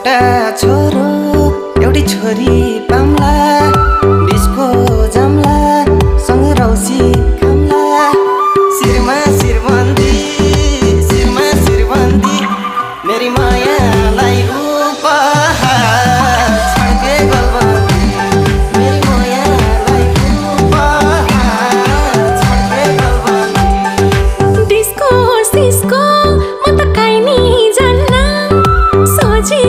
एउटा छोरो एउटी छोरी पाम्ला डिस्को जाम्ला सँगै रौसी खाम्ला शिरमा शिरबन्दी मेरी मायालाई उपहार छाके गलबन्दी मेरी मायालाई उपहार छाके गलबन्दी डिस्को सिस्को म त काहीँ नि जान्न सोची